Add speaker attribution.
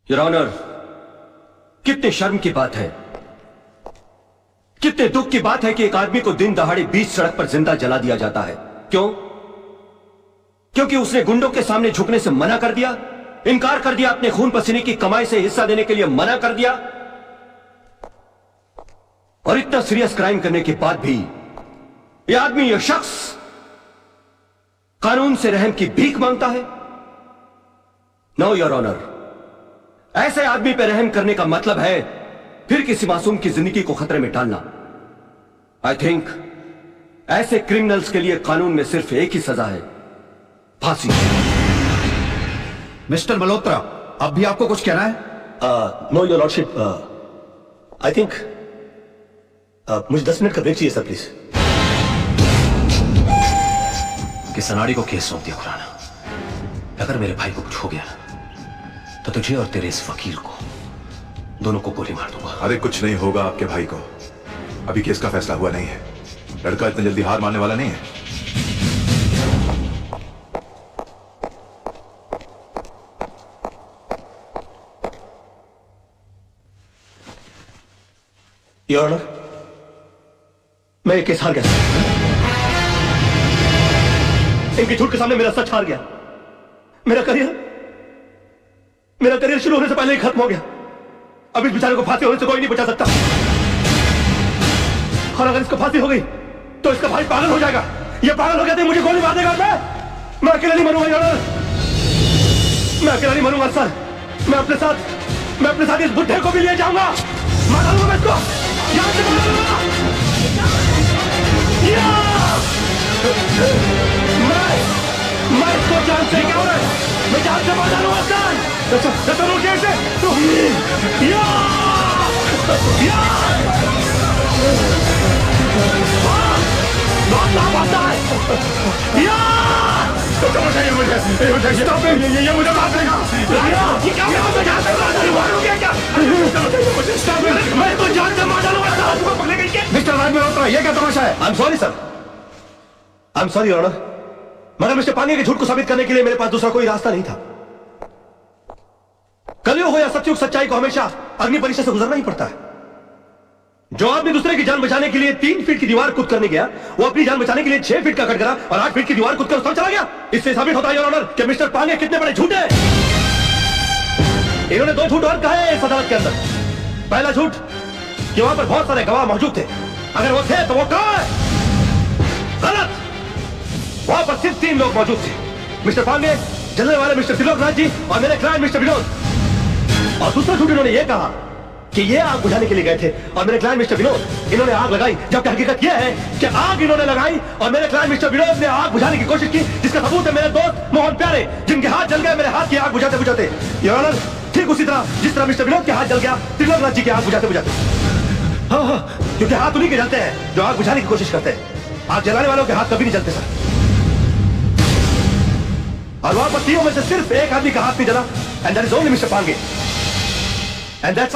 Speaker 1: Your honour, कितने शर्म की बात है, कितने दुख की बात है कि एक आदमी को दिन दहाड़े बीच सड़क पर जिंदा जला दिया जाता है। क्यों? क्योंकि उसने गुंडों के सामने झुकने से मना कर दिया, इनकार कर दिया, अपने खून पसीने की कमाई से हिस्सा देने के लिए मना कर दिया। और इतना सीरियस क्राइम करने के बाद भी यह आदमी, यह शख्स कानून से रहम की भीख मांगता है। नो योर ऑनर, ऐसे आदमी पर रहम करने का मतलब है फिर किसी मासूम की जिंदगी को खतरे में डालना। आई थिंक ऐसे क्रिमिनल्स के लिए कानून में सिर्फ एक ही सजा है, फांसी।
Speaker 2: मिस्टर मल्होत्रा, अब भी आपको कुछ कहना है?
Speaker 1: Know your lordship, I think मुझे 10 मिनट का ब्रेक चाहिए सर, प्लीज।
Speaker 3: कि सनाड़ी को केस सौंप दिया खुराना। अगर मेरे भाई को कुछ हो गया तो तुझे और तेरे इस फकीर को दोनों को गोली मार दूंगा।
Speaker 4: अरे कुछ नहीं होगा आपके भाई को, अभी केस का फैसला हुआ नहीं है। लड़का इतनी जल्दी हार मानने वाला नहीं है।
Speaker 1: योर ऑनर, मैं ये केस हार गया। इनके झूठ के सामने मेरा सच हार गया। मेरा करियर शुरू होने से पहले ही खत्म हो गया। अब इस बेचारे को फांसी होने से कोई नहीं बचा सकता। और अगर इसको फांसी हो गई तो इसका भाई पागल हो जाएगा। ये पागल हो गया तो मुझे गोली मार देगा। मैं अकेला नहीं मरूंगा योर ऑनर, मैं अकेला नहीं मरूंगा सर। मैं अपने साथ इस बुढ़े को भी ले जाऊंगा। मार डालूंगा मैं इसको, यहां से मार डालूंगा। मैं इसको जान से मैं जान से मार डालूंगा सर। रुकिए इसे। बहुत लाभ आता है। ये मुझे मार देगा। मैं तो जान से मार डालूंगा सर।
Speaker 2: मिस्टर राज मल्होत्रा, ये क्या तमाशा है?
Speaker 1: I am sorry sir, I am sorry your honour, मगर मिस्टर पांगे के झूठ को साबित करने के लिए मेरे पास दूसरा कोई रास्ता नहीं था। कलयुग हो या सतयुग, सच्चाई को हमेशा अग्नि परीक्षा से गुजरना ही पड़ता है। जो आदमी दूसरे की जान बचाने के लिए 3 फीट की दीवार कूद करने गया, वो अपनी जान बचाने के लिए 6 फीट का कट करा और 8 फीट की दीवार कूद कर उस पर चला गया। इससे साबित होता है योर ऑनर कि मिस्टर पांगे कितने बड़े झूठे हैं। इन्होंने 2 झूठ और कहे इस अदालत के अंदर। पहला झूठ कि वहां पर बहुत सारे गवाह मौजूद थे। अगर वो थे तो वो कहां है? गलत, वहां पर सिर्फ 3 लोग मौजूद थे, मिस्टर पांगे, जलने वाले मिस्टर त्रिलोकनाथ जी और मेरे क्लाइंट मिस्टर विनोद। और दूसरा झूठ इन्होंने ये कहा कि ये आग बुझाने के लिए गए थे और मेरे क्लाइंट मिस्टर विनोद, इन्होंने आग लगाई, जबकि हकीकत यह है कि आग इन्होंने लगाई और मेरे क्लाइंट मिस्टर विनोद ने आग बुझाने की कोशिश की, जिसका सबूत है मेरे दोस्त मोहन प्यारे, जिनके हाथ जल गए मेरे हाथ की आग बुझाते बुझाते। योर ऑनर, ठीक उसी तरह जिस तरह मिस्टर विनोद के हाथ जल गया त्रिलोकनाथ जी की आग बुझाते बुझाते। हाँ, क्योंकि हाथ उन्हीं के जलते हैं जो आग बुझाने की कोशिश करते हैं। आग जलाने वालों के हाथ कभी नहीं जलते सर। और वहां पर तीनों में से सिर्फ एक आदमी का हाथ नहीं जला, and that is only mister Pange, and that's